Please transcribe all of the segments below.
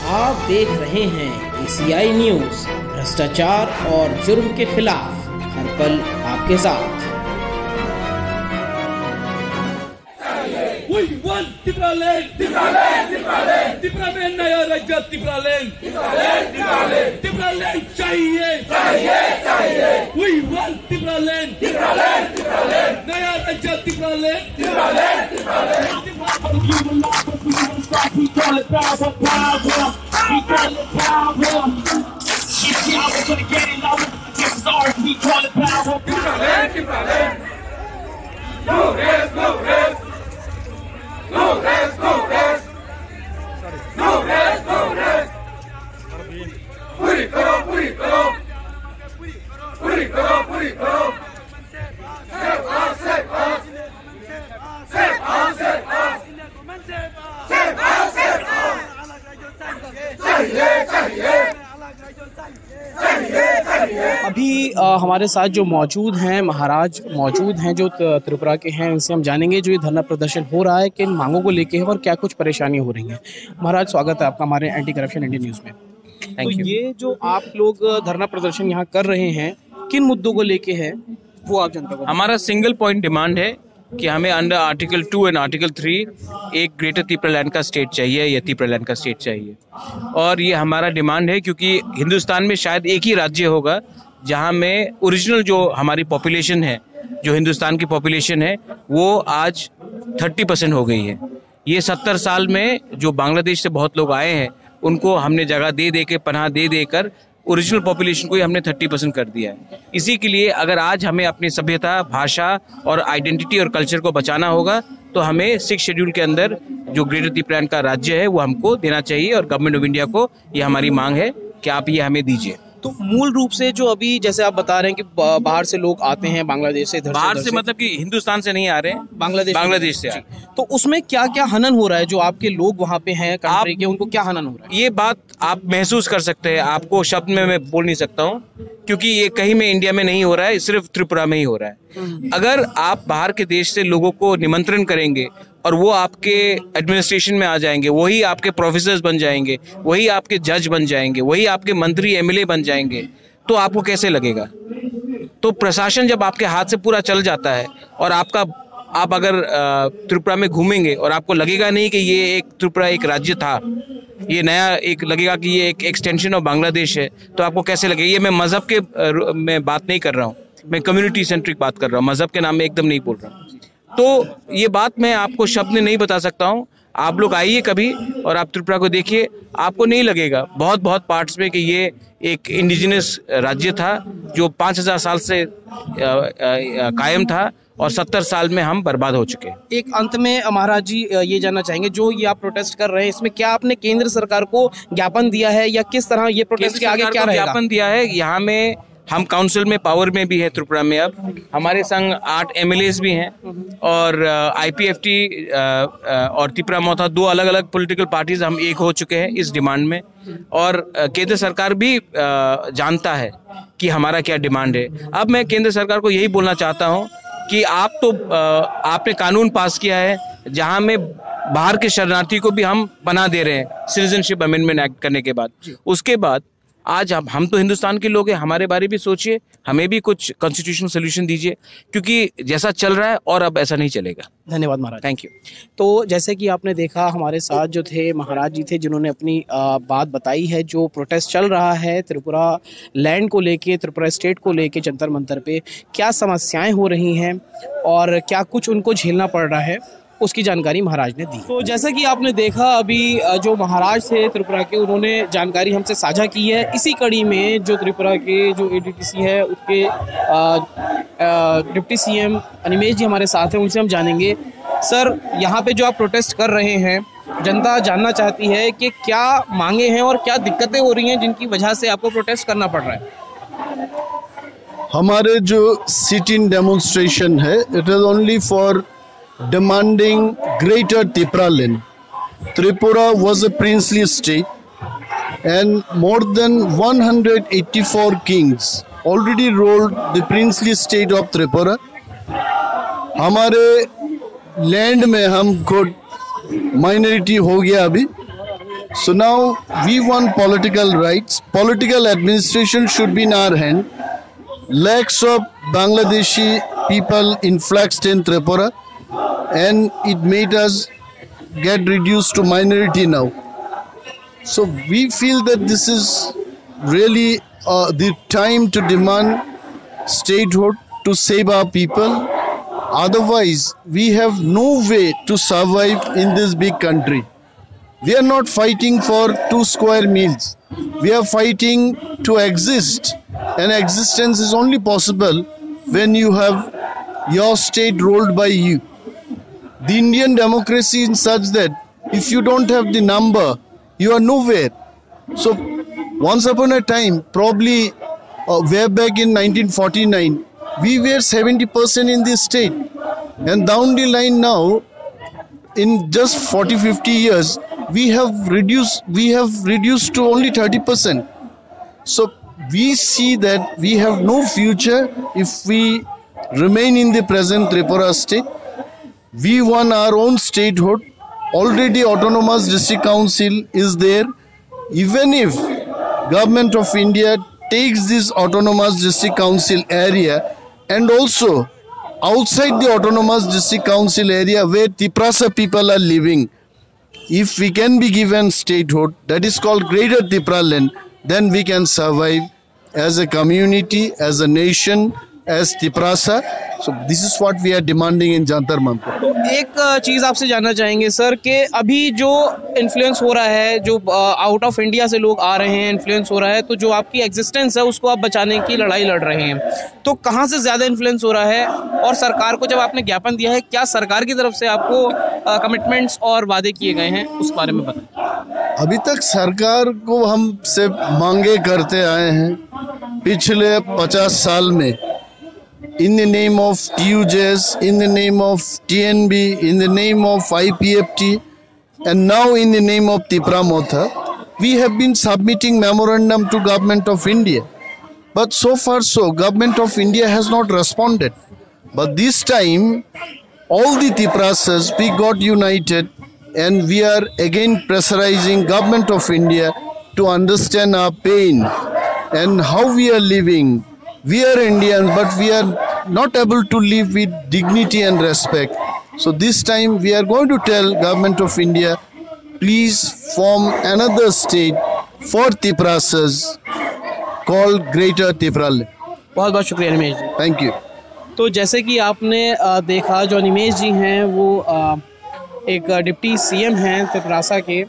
आप देख रहे हैं एशियाई न्यूज, भ्रष्टाचार और जुर्म के खिलाफ हर पल आपके साथ। We want Tipraland, Tipraland, Tipraland, Tipraland नया राज्य Tipraland, Tipraland, Tipraland, Tipraland चाहिए, चाहिए, चाहिए। We want Tipraland, Tipraland, Tipraland, नया राज्य Tipraland, Tipraland, Tipraland। We call it power, power. We call it power. It's power for the game. Now it's ours. We call it power, Tipraland, Tipraland. No rest, no rest. No rest, no rest. No rest, no rest. पूरी करो, पूरी करो. पूरी करो, पूरी करो. Save us, save us. Save us, save us. Save us, save us. चाहिए, चाहिए. चाहिए, चाहिए. अभी हमारे साथ जो मौजूद हैं महाराज मौजूद हैं जो त्रिपुरा के हैं, उनसे हम जानेंगे जो ये धरना प्रदर्शन हो रहा है किन मांगों को लेके है और क्या कुछ परेशानियां हो रही हैं। महाराज स्वागत है आपका हमारे एंटी करप्शन इंडिया न्यूज़ में। तो ये जो आप लोग धरना प्रदर्शन यहाँ कर रहे हैं किन मुद्दों को लेके है वो आप जनता को। हमारा सिंगल पॉइंट डिमांड है कि हमें अंडर आर्टिकल 2 एंड आर्टिकल 3 एक ग्रेटर तिप्रालैंड का स्टेट चाहिए या तिप्रालैंड का स्टेट चाहिए। और ये हमारा डिमांड है क्योंकि हिंदुस्तान में शायद एक ही राज्य होगा जहाँ में ओरिजिनल जो हमारी पॉपुलेशन है, जो हिंदुस्तान की पॉपुलेशन है, वो आज 30% हो गई है। ये 70 साल में जो बांग्लादेश से बहुत लोग आए हैं उनको हमने जगह दे दे के पनाह दे देकर ओरिजिनल पॉपुलेशन को ही हमने 30% कर दिया है। इसी के लिए अगर आज हमें अपनी सभ्यता, भाषा और आइडेंटिटी और कल्चर को बचाना होगा तो हमें 6 शेड्यूल के अंदर जो ग्रेटर तिप्रालैंड का राज्य है वो हमको देना चाहिए और गवर्नमेंट ऑफ इंडिया को ये हमारी मांग है कि आप ये हमें दीजिए। तो मूल रूप से जो अभी जैसे आप बता रहे हैं कि बाहर से लोग आते हैं, बांग्लादेश से, बाहर से मतलब कि हिंदुस्तान से नहीं आ रहे हैं, बांग्लादेश से आए। तो उसमें क्या क्या हनन हो रहा है? जो आपके लोग वहाँ पे हैं कंट्री के, उनको क्या हनन हो रहा है? ये बात आप महसूस कर सकते हैं, आपको शब्द में मैं बोल नहीं सकता हूँ क्योंकि ये कहीं में इंडिया में नहीं हो रहा है, सिर्फ त्रिपुरा में ही हो रहा है। अगर आप बाहर के देश से लोगों को निमंत्रण करेंगे और वो आपके एडमिनिस्ट्रेशन में आ जाएंगे, वही आपके प्रोफेसर्स बन जाएंगे, वही आपके जज बन जाएंगे, वही आपके मंत्री एमएलए बन जाएंगे, तो आपको कैसे लगेगा? तो प्रशासन जब आपके हाथ से पूरा चल जाता है और आप अगर त्रिपुरा में घूमेंगे और आपको लगेगा नहीं कि ये एक त्रिपुरा एक राज्य था, ये नया एक लगेगा कि ये एक एक्सटेंशन ऑफ बांग्लादेश है, तो आपको कैसे लगेगा? ये मैं मजहब के मैं बात नहीं कर रहा हूँ, मैं कम्युनिटी सेंट्रिक बात कर रहा हूँ, मजहब के नाम में एकदम नहीं बोल रहा हूँ। तो ये बात मैं आपको शब्द में नहीं बता सकता हूँ। आप लोग आइए कभी और आप त्रिपुरा को देखिए, आपको नहीं लगेगा बहुत बहुत पार्ट्स में कि ये एक इंडिजिनस राज्य था जो 5000 साल से कायम था और 70 साल में हम बर्बाद हो चुके हैं। एक अंत में महाराज जी ये जानना चाहेंगे, जो ये आप प्रोटेस्ट कर रहे हैं इसमें क्या आपने केंद्र सरकार को ज्ञापन दिया है या किस तरह ये प्रोटेस्ट के आगे क्या रहेगा? ज्ञापन दिया है। यहाँ में हम काउंसिल में पावर में भी है त्रिपुरा में। अब हमारे संग 8 एमएलएस भी हैं और आईपीएफटी और त्रिपुरा मोथा 2 अलग अलग पॉलिटिकल पार्टीज हम एक हो चुके हैं इस डिमांड में। और केंद्र सरकार भी जानता है कि हमारा क्या डिमांड है। अब मैं केंद्र सरकार को यही बोलना चाहता हूँ कि आपने कानून पास किया है जहाँ में बाहर के शरणार्थी को भी हम पनाह दे रहे हैं सिटीजनशिप अमेंडमेंट एक्ट करने के बाद। उसके बाद आज हम तो हिंदुस्तान के लोग हैं, हमारे बारे भी सोचिए, हमें भी कुछ कॉन्स्टिट्यूशनल सोल्यूशन दीजिए क्योंकि जैसा चल रहा है और अब ऐसा नहीं चलेगा। धन्यवाद महाराज। Thank you. तो जैसे कि आपने देखा हमारे साथ जो थे महाराज जी थे जिन्होंने अपनी बात बताई है। जो प्रोटेस्ट चल रहा है त्रिपुरा लैंड को लेके, त्रिपुरा स्टेट को लेके जंतर मंतर पे क्या समस्याएं हो रही हैं और क्या कुछ उनको झेलना पड़ रहा है, उसकी जानकारी महाराज ने दी। तो जैसा कि आपने देखा अभी जो महाराज थे त्रिपुरा के, उन्होंने जानकारी हमसे साझा की है। इसी कड़ी में जो त्रिपुरा के जो एडीटीसी है उसके डिप्टी सीएम अनिमेश जी हमारे साथ हैं, उनसे हम जानेंगे। सर, यहाँ पे जो आप प्रोटेस्ट कर रहे हैं, जनता जानना चाहती है कि क्या मांगे हैं और क्या दिक्कतें हो रही हैं जिनकी वजह से आपको प्रोटेस्ट करना पड़ रहा है। हमारे जो सिट इन डेमोन्स्ट्रेशन है, it is only for demanding greater Tipraland. Tripura was a princely state and more than 184 kings already ruled the princely state of Tripura. हमारे लैंड में हम खुद माइनॉरिटी हो गया अभी So now we want political rights. Political administration should be in our hand. Lakhs of Bangladeshi people influxed in Tripura, and it made us get reduced to minority now. So we feel that this is really the time to demand statehood to save our people. Otherwise, we have no way to survive in this big country. We are not fighting for 2 square meals. We are fighting to exist. And existence is only possible when you have your state ruled by you. The Indian democracy is such that if you don't have the number, you are nowhere. So once upon a time, probably way back in 1949, we were 70% in this state. And down the line now, in just 40-50 years, we have reduced to only 30%. So we see that we have no future if we remain in the present Tripura state. We want our own statehood. Already autonomous district council is there. Even if government of India takes this autonomous district council area, and also outside the autonomous district council area where Tiprasa people are living, if we can be given statehood, that is called Greater Tipraland, then we can survive as a community, as a nation, as Tiprasa. So this is what we are demanding in Jantar Mantar. तो एक चीज़ आपसे जानना चाहेंगे sir कि अभी जो influence हो रहा है, जो आउट ऑफ इंडिया से लोग आ रहे हैं, इन्फ्लुएंस हो रहा है, तो जो आपकी एग्जिस्टेंस है उसको आप बचाने की लड़ाई लड़ रहे हैं, तो कहाँ से ज़्यादा इन्फ्लुएंस हो रहा है? और सरकार को जब आपने ज्ञापन दिया है, क्या सरकार की तरफ से आपको कमिटमेंट्स और वादे किए गए हैं, उस बारे में बताएं। अभी तक सरकार को हम से मांगे करते आए हैं पिछले 50 साल में, in the name of TUJS, in the name of TNB, in the name of IPFT, and now in the name of Tipra Motha, we have been submitting memorandum to Government of India. But so far so, Government of India has not responded. But this time, all the Tiprasas, we got united, and we are again pressurizing Government of India to understand our pain and how we are living. We are Indians, but we are not able to live with dignity and respect. So this time we are going to tell Government of India, please form another state for Tiprasas called Greater Tipraland. बहुत बहुत शुक्रिया निमेश जी। Thank you. तो जैसे कि आपने देखा, जो निमेश जी हैं वो एक डिप्टी सीएम हैं त्रिपुरासा के,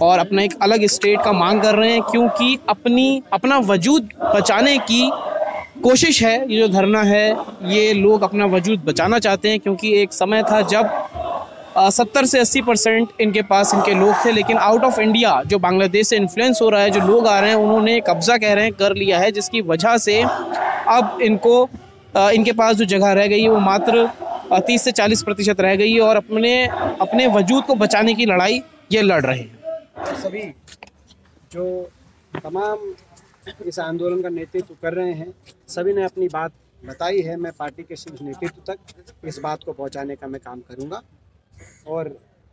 और अपना एक अलग स्टेट का मांग कर रहे हैं, क्योंकि अपना वजूद बचाने की कोशिश है। ये जो धरना है, ये लोग अपना वजूद बचाना चाहते हैं, क्योंकि एक समय था जब 70 से 80% इनके पास इनके लोग थे, लेकिन आउट ऑफ इंडिया जो बांग्लादेश से इन्फ्लुएंस हो रहा है, जो लोग आ रहे हैं, उन्होंने कब्जा कह रहे हैं कर लिया है, जिसकी वजह से अब इनके पास जो जगह रह गई है वो मात्र 30 से 40% रह गई है, और अपने वजूद को बचाने की लड़ाई ये लड़ रहे हैं। सभी जो तमाम इस आंदोलन का नेतृत्व कर रहे हैं, सभी ने अपनी बात बताई है। मैं पार्टी के शीर्ष नेतृत्व तक इस बात को पहुंचाने का मैं काम करूंगा, और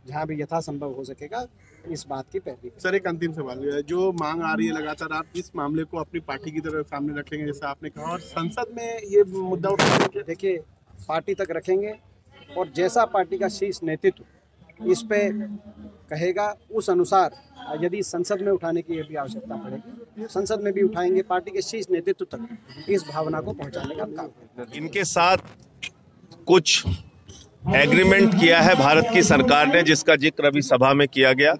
जहां भी यथासंभव हो सकेगा इस बात की पैरवी। सर, एक अंतिम सवाल है, जो मांग आ रही है लगातार, आप इस मामले को अपनी पार्टी की तरफ सामने रखेंगे जैसा आपने कहा, और संसद में ये मुद्दा उठाएंगे? देखिए, पार्टी तक रखेंगे, और जैसा पार्टी का शीर्ष नेतृत्व इस पे कहेगा उस अनुसार यदि संसद में उठाने की भी आवश्यकता पड़ेगी, संसद में भी उठाएंगे। पार्टी के शीर्ष नेतृत्व तक इस भावना को पहुंचाने का काम करेंगे। इनके साथ कुछ एग्रीमेंट किया है भारत की सरकार ने, जिसका जिक्र अभी सभा में किया गया,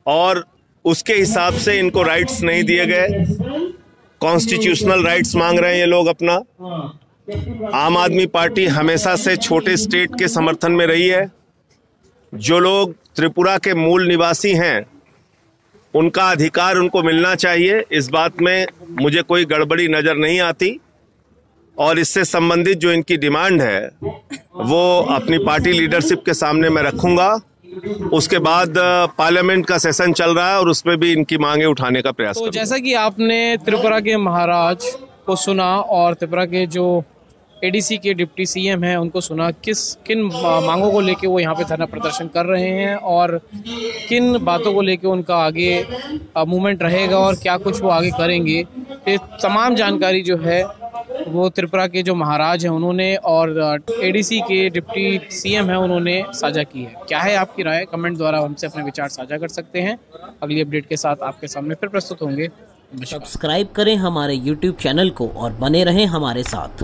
और उसके हिसाब से इनको राइट्स नहीं दिए गए। कॉन्स्टिट्यूशनल राइट्स मांग रहे हैं ये लोग अपना। आम आदमी पार्टी हमेशा से छोटे स्टेट के समर्थन में रही है। जो लोग त्रिपुरा के मूल निवासी हैं, उनका अधिकार उनको मिलना चाहिए। इस बात में मुझे कोई गड़बड़ी नजर नहीं आती, और इससे संबंधित जो इनकी डिमांड है वो अपनी पार्टी लीडरशिप के सामने मैं रखूंगा। उसके बाद पार्लियामेंट का सेशन चल रहा है, और उसमें भी इनकी मांगे उठाने का प्रयास करूंगा। जैसा कि आपने त्रिपुरा के महाराज को सुना, और त्रिपुरा के जो एडीसी के डिप्टी सीएम हैं उनको सुना, किन मांगों को लेके वो यहाँ पे धरना प्रदर्शन कर रहे हैं और किन बातों को लेके उनका आगे मूवमेंट रहेगा और क्या कुछ वो आगे करेंगे। ये तमाम जानकारी जो है वो त्रिपुरा के जो महाराज हैं उन्होंने और एडीसी के डिप्टी सीएम हैं उन्होंने साझा की है। क्या है आपकी राय? कमेंट द्वारा हमसे अपने विचार साझा कर सकते हैं। अगली अपडेट के साथ आपके सामने फिर प्रस्तुत होंगे। सब्सक्राइब करें हमारे YouTube चैनल को और बने रहें हमारे साथ।